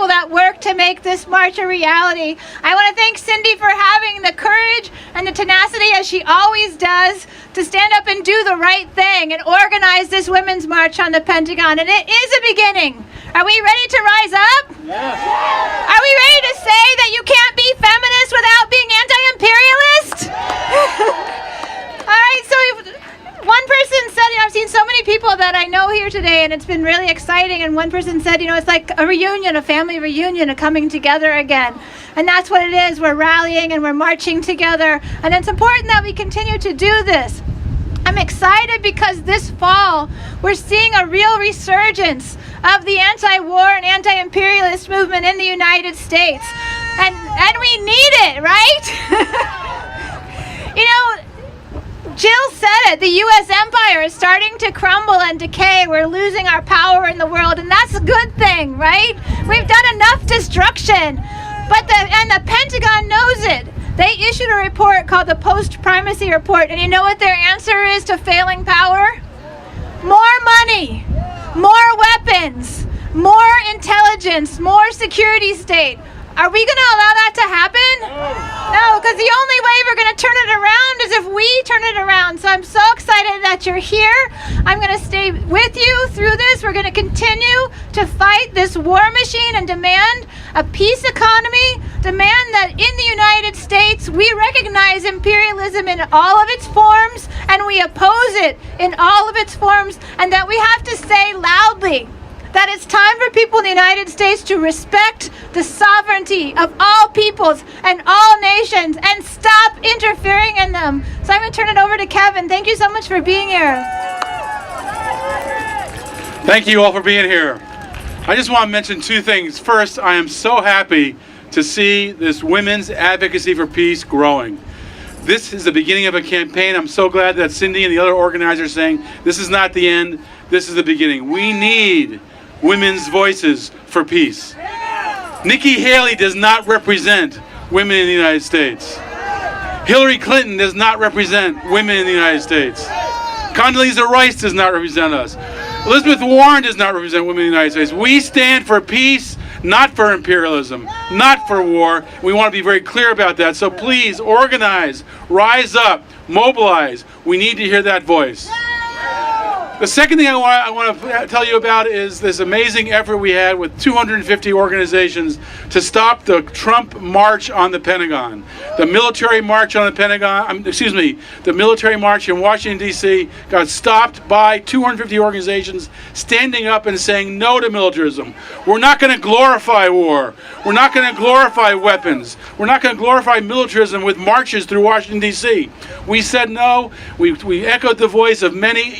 people that work to make this march a reality. I want to thank Cindy for having the courage and the tenacity, as she always does, to stand up and do the right thing and organize this women's march on the Pentagon. And it is a beginning. Are we ready to rise up? Yes. Are we ready to say that you can't be feminist without being anti-imperialist? All right, so one person said, I've seen so many people that I know here today, and it's been really exciting. And one person said, it's like a reunion, a family reunion, a coming together again. And that's what it is. We're rallying and we're marching together. And it's important that we continue to do this. I'm excited because this fall, we're seeing a real resurgence of the anti-war and anti-imperialist movement in the United States. And we need it, right? Jill said it, the U.S. empire is starting to crumble and decay. We're losing our power in the world, and that's a good thing, right? We've done enough destruction. But the Pentagon knows it. They issued a report called the Post-Primacy Report, and you know what their answer is to failing power? More money, more weapons, more intelligence, more security state. Are we going to allow that to happen? No, because the only way we're going to turn it around is if we turn it around. So I'm so excited that you're here. I'm going to stay with you through this. We're going to continue to fight this war machine and demand a peace economy, demand that in the United States we recognize imperialism in all of its forms and we oppose it in all of its forms, and that we have to say loudly that it's time for people in the United States to respect the sovereignty of all peoples and all nations and stop interfering in them. So I'm going to turn it over to Kevin. Thank you so much for being here. Thank you all for being here. I just want to mention two things. First, I am so happy to see this women's advocacy for peace growing. This is the beginning of a campaign. I'm so glad that Cindy and the other organizers are saying this is not the end, this is the beginning. We need women's voices for peace. Nikki Haley does not represent women in the United States. Hillary Clinton does not represent women in the United States. Condoleezza Rice does not represent us. Elizabeth Warren does not represent women in the United States. We stand for peace, not for imperialism, not for war. We want to be very clear about that. So please organize, rise up, mobilize. We need to hear that voice. The second thing I want to tell you about is this amazing effort we had with 250 organizations to stop the Trump march on the Pentagon. The military march on the Pentagon, the military march in Washington, D.C. got stopped by 250 organizations standing up and saying no to militarism. We're not going to glorify war. We're not going to glorify weapons. We're not going to glorify militarism with marches through Washington, D.C. We said no. We echoed the voice of many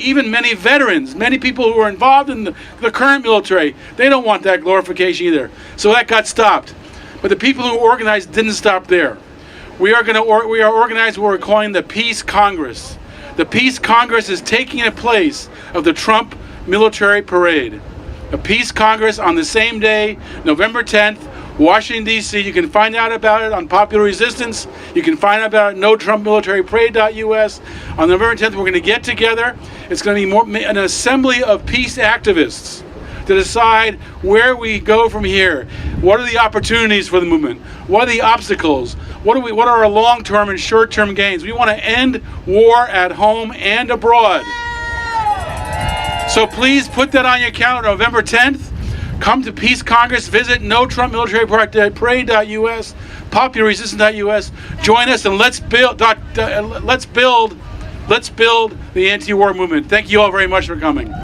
veterans, many people who are involved in the current military. They don't want that glorification either. So that got stopped. But the people who organized didn't stop there. We are organizing what we're calling the Peace Congress. The Peace Congress is taking the place of the Trump military parade. A Peace Congress on the same day, November 10th, Washington, D.C. You can find out about it on Popular Resistance. You can find out about it at NoTrumpMilitaryParade.us. On November 10th, we're going to get together. It's going to be an assembly of peace activists to decide where we go from here. What are the opportunities for the movement? What are the obstacles? What are our long-term and short-term gains? We want to end war at home and abroad. So please put that on your calendar, November 10th. Come to Peace Congress, visit NoTrumpMilitaryParade.us, PopularResistance.us. Join us and let's build the anti-war movement. Thank you all very much for coming.